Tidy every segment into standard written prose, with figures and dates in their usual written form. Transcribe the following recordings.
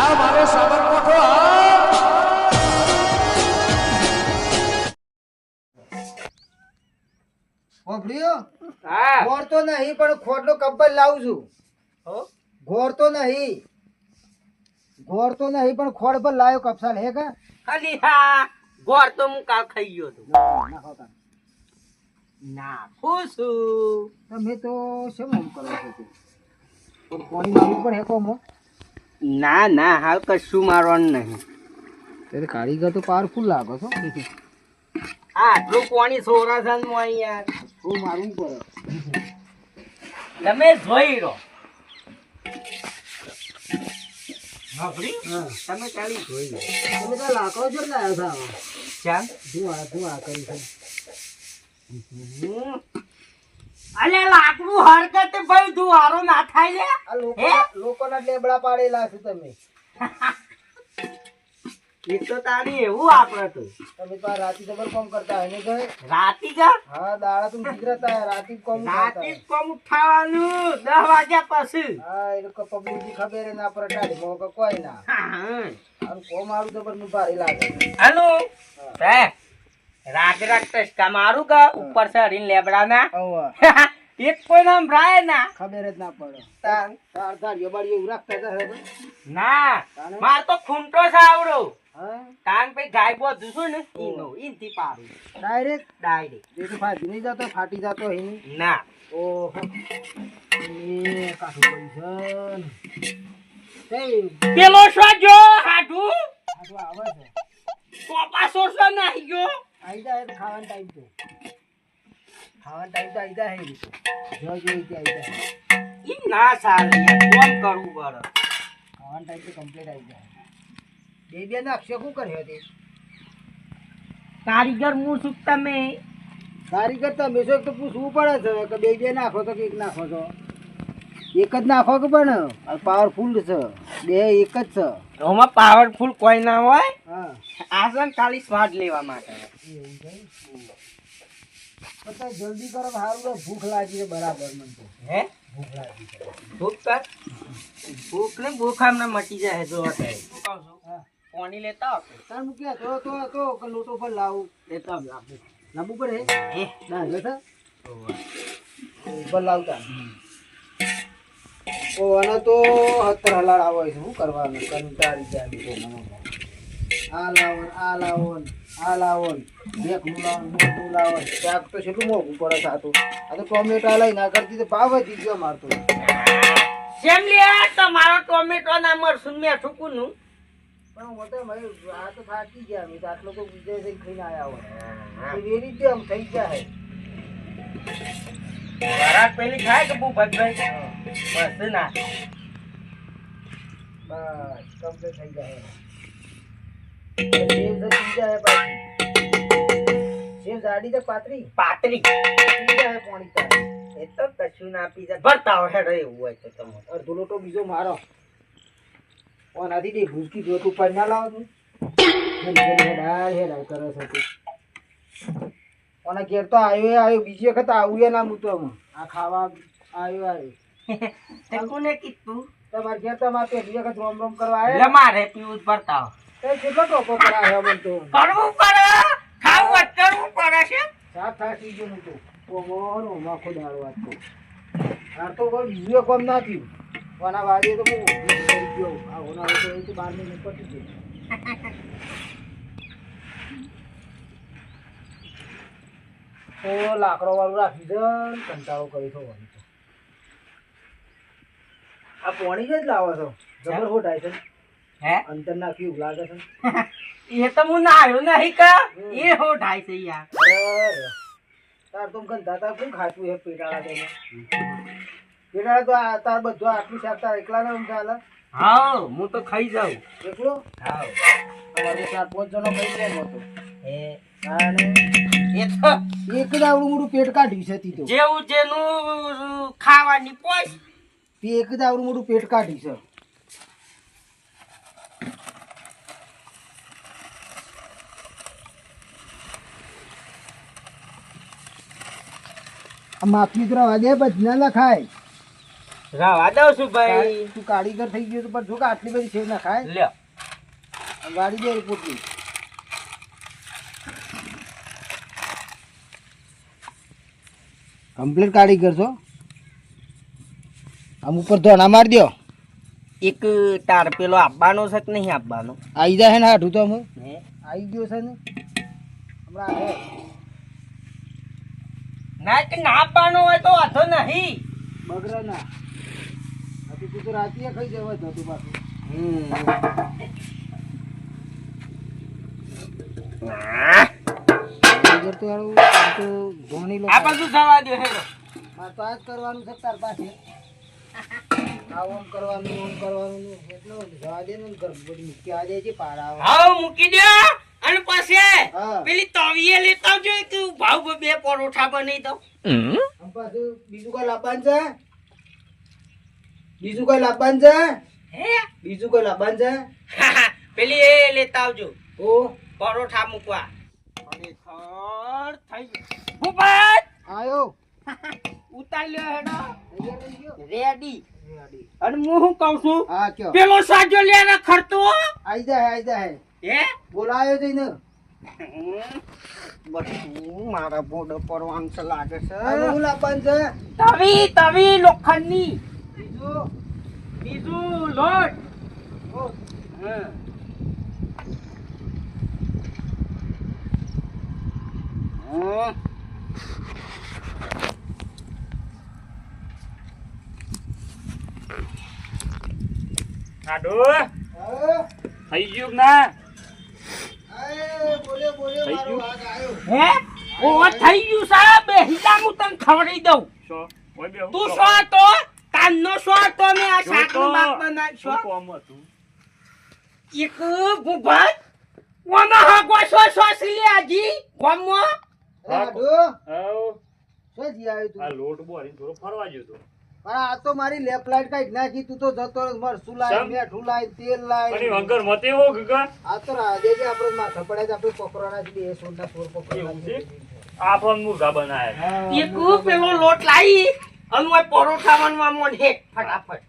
આ મારો સાબરકોઠો આ ઓભળ્યો? હા ઘોર તો નહીં પણ ખોટલો કબ્બલ લાવું છું. ઘોર તો નહીં પણ ખોડ પર લાવ્યો કપસાલ હે કા ખાલી હા ગોળ તો હું કાલ ખાઈ ગયો તો નાખો તા. નાખું છું તમે તો શેમ આમ કરો છો તે? પણ કોની મારું પણ હેકો મો ના ના હાલ કશું મારવાનું નહીં તે કારીગર તો પાવરફુલ લાગો છો. આટલું પાણી સોરાસન માં યાર હું મારું પડે તમે જોઈ રહો તમે ચાલી જોઈ લો તમે તો લાકડો જ લાવ્યો હતા ચાલ ધુઆ કરી છે. અલે લાકડું હરકતે ભાઈ તું હારો ના થાય લે આ લોકોના લેબડા પાડેલા છે તમે. એ તો તારી એવું આપડે તો તમે તો આ રાતી જબર કોમ કરતા હોય ને ગયે? રાતી જા હા દાડા તું ગુજરાતા હે રાતી કોમ કરતા રાતી કોમ ઉઠાવાનું 10 વાગ્યા પછી હા એ લોકો પબ્લિક ની ખબર ના પરટાડી મોકો કોઈ ના આમ કોમ આરું જબર નું ભારે લાગે. હાલો હે રાગ રાગ ટસકા મારું કા ઉપર से હરીન લેબડા ના ઓવા એક કોઈ નામ રાય ના ખબર જ ના પડે. તાન તાર ધારીઓ બારીઓ રાખતા હતા હવે. ના માર તો ખૂંટો સાવડો હા કાન પે ગાય બો દુસું ને ઈનો ઈનથી પારું ડાયરેક્ટ ડાયરેક્ટ એ તો ફાટી નહીં જતો ફાટી જતો હી. ના ઓહો એ કાઠું પડી છે તે પેલો શો જો હાડુ આટલું આવે છે. કોપા સોસો નાહી ગયો આઈ જાય તો ખાવાનો ટાઈમ તો આઈ જાય હે રીતો જો જો આઈ જાય ઈ ના ચાલે યાર કોમ કરવું પડે ખાવાનો ટાઈમ તો કમ્પ્લીટ આઈ જાય. બે ના અક્ષય શું કર્યો તે કારીગર હું છું તમે કારીગર તમે છો તો પૂછવું પડે છે કે બે નાખો તો કે એક નાખો છો? એક જ નાખો કે પણ પાવરફુલ છે બે એક જ છે. ઓમાં પાવરફુલ કોઈ ના હોય હા આસન ખાલી સ્વાદ લેવા માટે બધા જલ્દી કરો સારું તો ભૂખ લાગી છે બરાબર મને તો હે ભૂખ લાગી છે. ભૂખ કર ભૂખ ને ભૂખ આમને મટી જાય જો અત્યારે શું કહું છું હા પાણી લેતા આવો તાર મૂક્યા તો કે લોટો પર લાવું લેતા આવો લાંબુ પડે એ ના લેતા ઉપર લાવતા ઓ અને તો 70 હલાડ આવે છે શું કરવાનું કંટાળી જાય તો મને આ લાવો બેકનું લાવો શાક તો કેટલું મોંઘું પડે છે. આ તો ટોમેટા લઈ ના કરતી તો ભાવ વધી ગયો મારતો. કેમ લે તમારો ટોમેટો ના મરસું મેં ઠુકુનું પણ હું તો ભાઈ આ તો થાકી ગયા અમે તો આટલો તો વિદેશ ખાઈને આવ્યા હોય એ રીતે આમ થઈ જાય. વરાક પેલી ખાય કે બહુ ભગભાઈ બસ ના બસ કમ્પ્લીટ થઈ જાય. સેવ તો થઈ જાય પાછી સેવ જાડી તો પાતરી પાતરી થઈ જાય પાણી તારે એ તો કશું ના પી જાય ભરતા હોય હેડો એવું હોય તો તમે અડધો લોટો બીજો મારો ઓનાથી દે ભૂસકી જોત ઉપર ના લાવો તું હેડાર કરે છે તું. ઓના ઘેર તો આવ્યો બીજી વખત આવું ના મૂતો આ ખાવા આવ્યો તે કોને કીધું તમારે ઘેર તમારે પહેલી વખત રોમ રોમ કરવા એટલે આવ્યા મારે પીવું જ ભરતા હોય કેટલો ટોકો કરાવ્યો મને તો કરવું પડે ખાવું જ કરવું પડે છે સાત થાકી ગયો હું તો આખો દાડો વાત તો આ તો કોઈ બીજું કોમ ના થયું ઓના વાડીએ તો હું કરી ગયો આ ઓના તો એ તો 12 મિનિટ પતી ગયું. તો લાકડો વાળું રાખી દે કંટાળો કરી તો આ પોણી જ લાવો છો જબર હોટાય છે હે અંતર નાખ્યું એવું લાગે છે. એ તો હું નાયો નહીં કા એ હો ઢાઈ છે યાર અરે તાર તો ગંધા તાર શું ખાતું હે પેટાળા તેને પેટાળા તો તાર બધું આટલું શાક તાર એકલા ને ચાલે હા હું તો ખાઈ જાઉં એકલો હા અમારે 4-5 જણો ખાઈ ગયા હતો એ અને એ તો એક જ આવડું મોટું પેટ કાઢ્યું છે તી તો જેવું જેનું ખાવાની પોસ તે એક જ આવડું મોટું પેટ કાઢ્યું છે. આ માફી કરવા દે બધા ના ખાય રવા દઉં છું ભાઈ. તું કારીગર થઈ ગયો તો પણ જો કે આટલી બધી સેવ ના ખાય. લ્યો. વાળી દે પોટલી. કમ્પ્લીટ કારીગર છો. આમ ઉપર ધોણા મારી દો. એક તાર પેલો આપવાનો છે કે નહીં આપવાનો? આઈ જાય ને હાઠું તો અમે હે? આઈ ગયો છે ને હમણાં આવે. ના કે ના આપવાનો હોય તો વાંધો નહીં. બગડા ના હજી તું તો રાતે ખાઈ જવા જતું પાછું. કારીગર તો હારું આમ તો ધોણી લો. આ બધું જવા દે હેડો. મારે તો આજ કરવાનું છે તાર પાસે. આમ કરવાનું ઓમ કરવાનું એટલો જવા દે ને ઘર બધી મૂકી આ જાય છે પાડા. હાવ મૂકી દે અને પછી હા. પેલી તવીએ લેતા આવજો એક ભાવ બે પરોઠા બનાવી દઉં. આમ પાછું બીજું કઈ લાવવાનું છે? બીજું કઈ લાવવાનું છે? હે? બીજું કઈ લાવવાનું છે? પેલી એ લેતા આવજો ઓ પરોઠા મૂકવા. ખરેખર થઈ ગયું. ભૂપત આયો. ઉતાર લ્યો હેડો. તૈયાર થઈ ગયો? રેડી. રેડી. અને હું શું કહું છું હા કયો? પેલો સાજો લે ખરતો. આઈ જાય. હે બોલાયો જઈને. બધું મારા બોર્ડ પર વાંસ લાગે છે. આને હું લાવવાનું છે? તવી લોખંડની. બીજું બીજું લોટ. ઓ હા. આડો હા. થઈ ગયું કે ના? આય બોલે થઈ મારો ગયું? હાથ આયો. હે ઓ થઈ ગયું સાહેબ હિસાબ હું તને ખવડાવી દઉં. શો? ઓય બે તું શો તો કાનનો શો તો મેં આ જો શાકનું તો. બાપ બનાવશો. શું કામ હતું? એક ભૂભાત ઓનો હગો શો સિલે આજી ગમો. અરે હાડો, આવ. શું જી આવ્યો તું? આ લોટ બોરી થોડો ફરવા ગયો તો. પણ આ તો મારી લેફ્ટ લાઈટ કાઢી નાખી. તું તો જતો રહ્યો. મરચું લાય, શેમ? મીઠું લાય, તેલ અને લાય. વંગર મતે હો ગગા. આ તો રાજે જે આપણે માથા પડે છે આપણે પકડવાના છે. બે સોરના સોર એવું પકડવાના છે? છે. આપણ મુર્ગા બનાયા. હા, એક પેલો લોટ લાવી અને ઓય પરોઠા બનવા મોન હે ફટાફટ.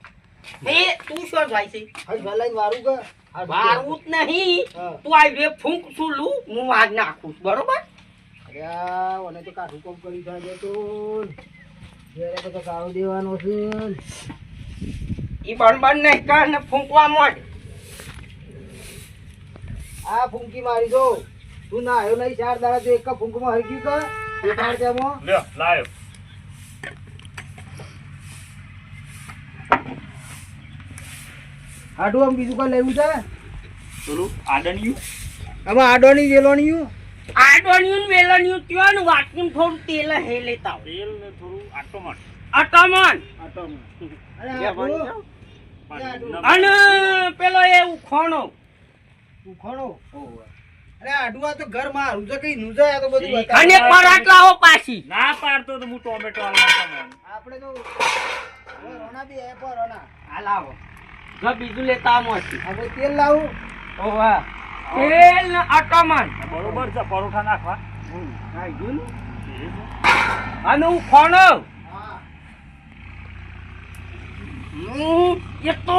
હે તું શું જાય છે? હાલ ભલાઈ વારું કે? હાલ મારું જ નહીં. હા. તું આ વે ફૂંક છું હું આજ નાખું છું, બરોબર? અરે આ ઓને તો કાઠું કોમ કરી થાય તો ઘેરે બધો કાળો દેવાનો છે. ઈ બનબન નહીં કર ને ફૂંકવા મોડ. આ ફૂંકી મારી દો. તું ના આવ્યો નહીં 4 દાડા તો એક ફૂંકમાં હરગ્યું કે દેખાડ તેમાં. લ્યો લાયો. હાડું આમ બીજું કઈ લેવું છે? પેલું આડણિયું. આમાં આડોની વેલોણીયું. આડોણિયું ને વેલણિયું ત્યો ને વાટકીમાં થોડું તેલ હે લેતા આવો. તેલ ને થોડું આટોમણ. અટમણ અરે જે હાડું, બન્યું. અને પેલો એ ઉખોણો. ઉખોણો. અરે હાડું આ તો ઘર મારું છે કઈ નું જાય આ તો બધું બતાવે. અને પરાટ લાવો પાછી. ના પાડતો તો હું ટોમેટો આલવા. આપણે તો હવે રોણા બી હે પર રોણા. આ લાવો. જો બીજું લેતા આવો મોથી. આ કોઈ તેલ લાવું. ઓવા. તેલ ને અટમણ. બરોબર છે પરોઠા નાખવા. આઈ ગયું ને? અને ઉખોણો. હા. એ તો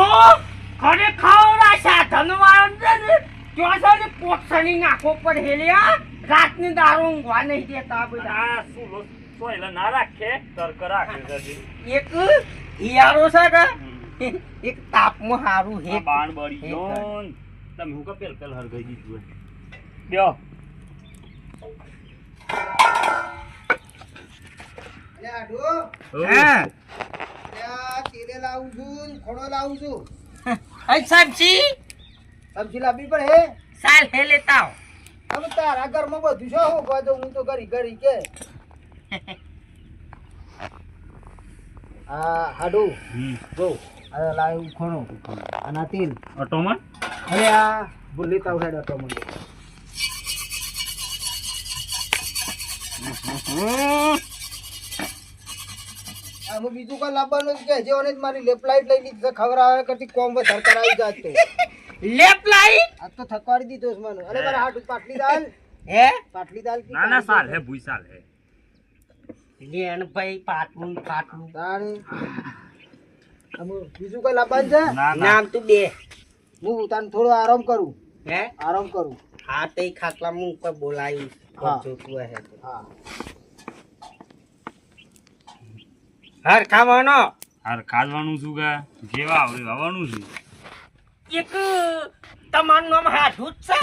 ખરેખર સાધન વાળો છે ને ત્યાં છે ને પોટસણી નાખો પર હેલ્યા રાતની દારૂ ઊંઘવા નહીં દેતા આ બધા. આ શું લો સોયલા ના રાખે તરક રાખે છે. એક હિયારો છે કે એક તાપમાં હારું હે આ બાણ બળી ગયો ને. તમે હું પેલ હરગાઈ દીધું હે. લ્યો. અરે હાડું, હા આ તેલે લાવું છું ને ખોડો લાવું છું. અઈ સબ્જી સબ્જી લાવવી પડે. સાલ હે લેતા આવો. હવે તારા ઘરમાં બધું શું હું કહું તો હું તો ઘરી કે હા હાડું જો અરે લાવ ખોણો અને આ તેલ. અટોમણ. અરે આ ભૂલી તાવ હેડ હતો મને. આમાં બીજું કઈ લાવવાનું જ કે જેઓને જ મારી લેપ લાઈટ લઈ લીધી છે ખબર આવે કરતી કોમ વધારે કરાવી જાત તો લેપ લાઈ આ તો થકવાડી દીધો છે મને. અરે મારા હાથ પાટલી દાલ હે પાટલી દાલ ના ના સાલ હે ભૂઈ સાલ હે. લેણ ભાઈ પાટલું પાટલું તાણ બીજું કઈ લાવવાનું છે? ના ના નામ તું બે હું તને થોડો આરામ કરું. હે આરામ કરું. હા તે ખાટલા હું ઉપર બોલાવી હા. જોતું હે હા. હર ખાવાનો હાર ખાવાનું શું કે જેવા આવડે વાવાનું છે એક તમારું નામ હાથું જ છે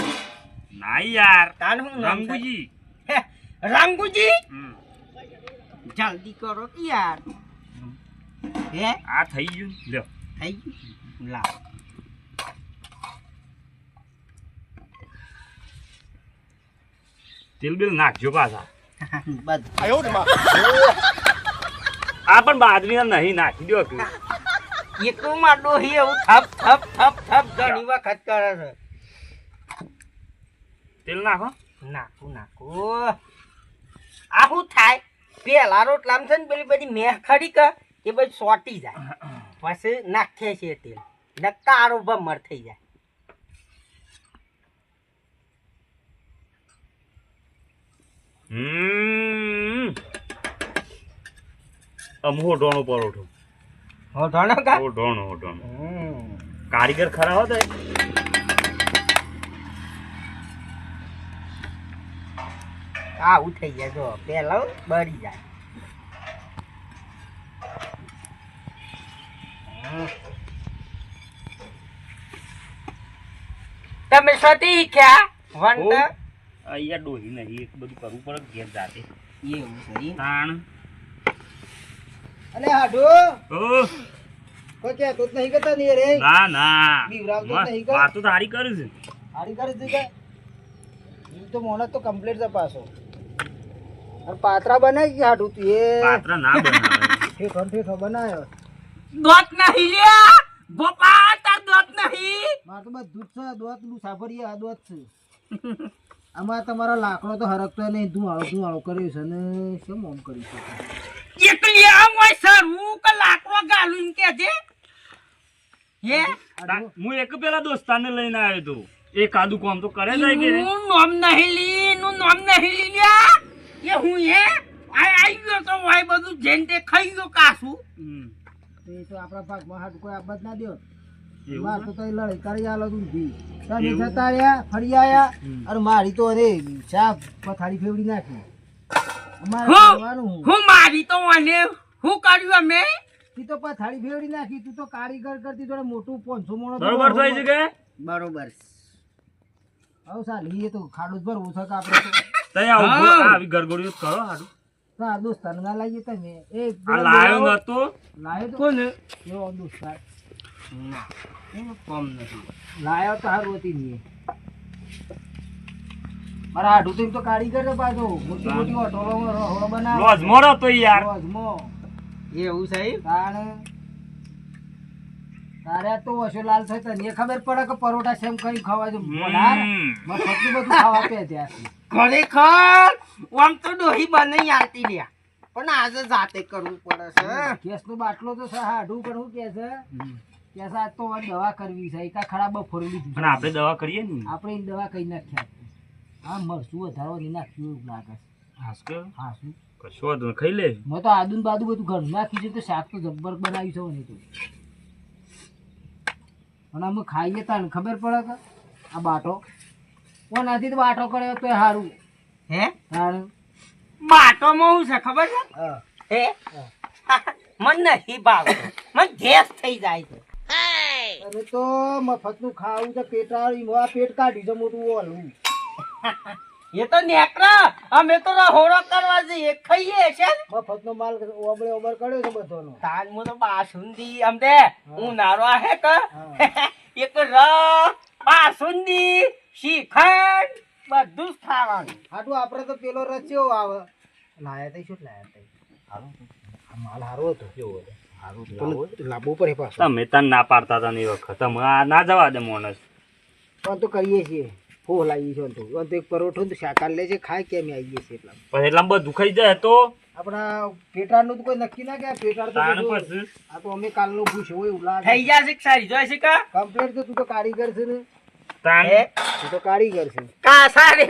ના યાર તારું શું નામ છે? રંગુજી હે, રંગુજી હમ. જલ્દી કરો કે યાર હે આ થઈ ગયું લ્યો થઈ ગયું લાવ તેલ બેલ નાખજો પાછા બધું આ પણ બાદરી નહીં નાખી દો તું એકમાં ડોહી એવું થપ થપ થપ થપ ઘણી વખત કરે છે તેલ નાખો નાખું નાખું આ શું થાય પેલા રોટલામાં છે ને પેલી બધી મેહ ખડી કે એ બધી સોટી જાય પછી નાખે છે તેલ નકારો ભમર થઈ જાય હોઢોણો પરોઠો હોઠાણો કા હોઢોણો કારીગર ખરા હોત આવું થઈ જાય જો પેલા બળી જાય તમે સતી ખ્યા વંટ અહીંયા ડોહી નહીં એક બધું કરવું પડે ઘેર જાતે એવું છે તાણ અલે હાડો ઓ કોઈ કહેતો જ નહીં કરતા ને રે. ના ના બીવરાવતો નહીં મસ્ત કા? વાતો તો હારી કરું છે હારી કરી છે કે ઈ તો મોણસ તો કમ્પ્લીટ છે પાછો. અને પાત્રા બનાવી કે હાડું તું એ પાત્રા ના બનાવે ઠેઠો બનાવ્યો. દોત નહીં લ્યા ગોપા તાર દોત નહીં મારે તો બધું જ છે. દોત નું સાંભળીએ આ દોત છે. આમાં તમારા લાકડો તો હરકતો નહીં. ધુવાળો કર્યો છે ને શું મોમ કરી શકે? એકલી આમ હોય સરવું કે લાકડો ગાલું કે છે હે હું એક પેલા દોસ્તાને લઈને આવ્યો તો એ કાદુ કોમ તો કરે જાય કે નું નામ નહીં લી નું નામ નહીં લી લ્યા એ હું હે આઈ ગયો તો ભાઈ બધું જેનતે ખાઈ ગયો કાસું હમ. એ તો આપણા ભાગમાં હાડું કોઈ આબાદ ના દો. એવું માર છે? તો તઈ લડાઈ કરી આલો તું ભી. તમે એવું? જતા રહ્યા ફરી આયા હમ. અને મારી તો અરે ચા પથારી ફેવડી નાખી. અમારે હું કરવાનું હું. હું મારી તો મને હું કર્યું અમે તી તો પથારી ફેવડી નાખી. તું તો કારીગર કરતી જોડે મોટું 500 મોણો તો બરોબર થઈ છે કે બરોબર હવે સાલી એ તો ખાડું જ ભરવું છે કે આપણે તો. તઈ આવું હા. આવી ગરગડિયું જ કરો હારું તો આ દોસ્તાર ના લાગીએ તમે એક આ લાયો નતો લાયો તો કોને એવો દોસ્તાર ના કોમ નથી લાયો તો હારું હતી નહીં. મારા હાડું તો એમ તો કારીગર છે પાછો. મોટી મોટી હોટલો રહોડો બનાવે. લોજ મોરો તો યાર રોજમાં. એવું સાહેબ તારે તો વસુલાલ છે તને ખબર પડે કે પરોઠા સેમ કઈ ખવાય છે? હમ. કેટલું બધું ખાવા પે ત્યાં ખરેખર આમ તો ડોહી બને આવતી લ્યા પણ આજે જાતે કરવું પડે છે ગેસ નો બાટલો તો છે હાડું પણ હું કે છે કે છે આજ તો મારે દવા કરવી છે. એકા ખરાબ ફોડી લીધી પણ આપણે દવા કરીએ ને આપણે એની દવા કઈ નાખ્યા હા મરચું વધારવા નહીં નાખ્યું એવું લાગે છે. હાસ કે હા શું કશો વાંધો નહીં, ખાઈ લે મેં તો આદુ ને બાદુ બધું ઘર નાખ્યું છે. તો શાક તો જબ્બર બનાવ્યું છે મને તો. અને અમે ખાઈએ તાને ખબર પડે કે આ બાટો કોનાથી તો બાટો કર્યો તો સારું. હે તારે બાટોમાં શું છે ખબર છે હા હે મને નહીં ભાવતો મને ગેસ થઈ જાય છે અરે તો મફતનું ખાવું તો પેટાળી આ પેટ કાઢ્યું છે મોટું ઓલું. એ તો નેકરા અમે તો રહોડો કરવા જઈએ ખાઈએ છે ને. મફતનો માલ ઓબળે ઓબળ કર્યો છે બધાનો. તાન મો તો બાસુંદી અમદે ઉનાળો આહે કે હા. એક બાસુંદી શ્રીખંડ બધું જ ખાવાનું હાટું આપણે તો પેલો રચ્યો આવે લાયા તઈ શું લાયા તઈ હારો આ માલ હારો હતો કેવો હતો હારો લાંબો પડે પાછો. તમે તને ના પાડતા હતા ને એ વખત તમે આ ના જવા દે માણસ પણ તો કરીએ છીએ ફો લાવીએ છીએ તો એક પરોઠો ને શાકાલ લે છે ખાય કેમ આવીએ છીએ એટલા પછી એટલા બધું ખાઈ જાય તો આપણા પેટાળનું તો કોઈ નક્કી ના કે પેટાળ તો તાણ બધું- પછી આ તો અમે કાલનું પૂછ્યું હોય એવું લાગે. થઈ જશે કે સારી જોઈ છે કા કમ્પ્લેટ તો તું તો કારીગર છે ને તાણ હે તું તો કારીગર છે. કાસા રે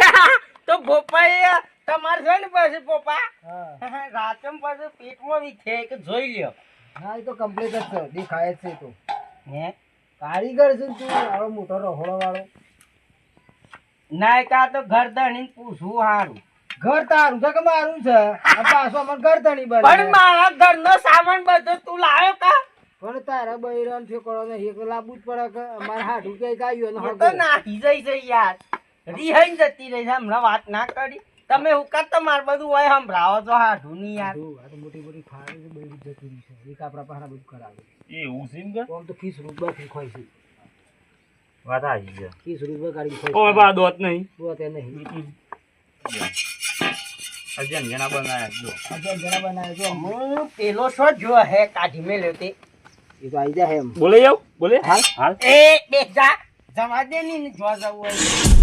તો ભોપાઈ તમારે છે ને પછી પોપા હા રાતમ પછી પેટમાં બી છે કે જોઈ લ્યો ના એ તો કમ્પ્લીટ જ છે દેખાય જ છે એ તો હે કારીગર છે ને તું આવો મોટો રહોળો વાળો ના કા તો ઘર ધણીને પૂછવું સારું ઘર તારું છે કે મારું છે આ પાછો અમારે ઘર ધણી બને પણ મારા ઘરનો સામાન બધો તું લાવ્યો કા પણ તારા બૈરાન ઠેકોડો ને એક લાવવું જ પડે કે અમારે હાડું ક્યાંય આવ્યું ને હું તો નાહી જઈ છે યાર રિહાઈ જતી રહી છે હમણાં વાત ના કરી તમે હું કા તમારે બધું હોય સંભળાવો છો હાઢું ની યાર આ તો મોટી મોટી ખાડી છે બૈરી જતી રહી છે એક આપણા પાછા બધું કરાવે એવું સીમ કે આમ તો 30 રૂપિયા ખોઈ છે વાત આવી છે 30 રૂપિયા કાઢી ખોઈ ઓય બા દોત નહીં તો તે નહીં અજન જણા બનાયા જો અજય જણા બનાવે જો હું પેલો શો જો હે કાઢી મેલ્યો તે એ તો આઈ જાય એમ બોલે જાવ બોલે હાલ હાલ એ બેજા જવા દે ની જો જવું હોય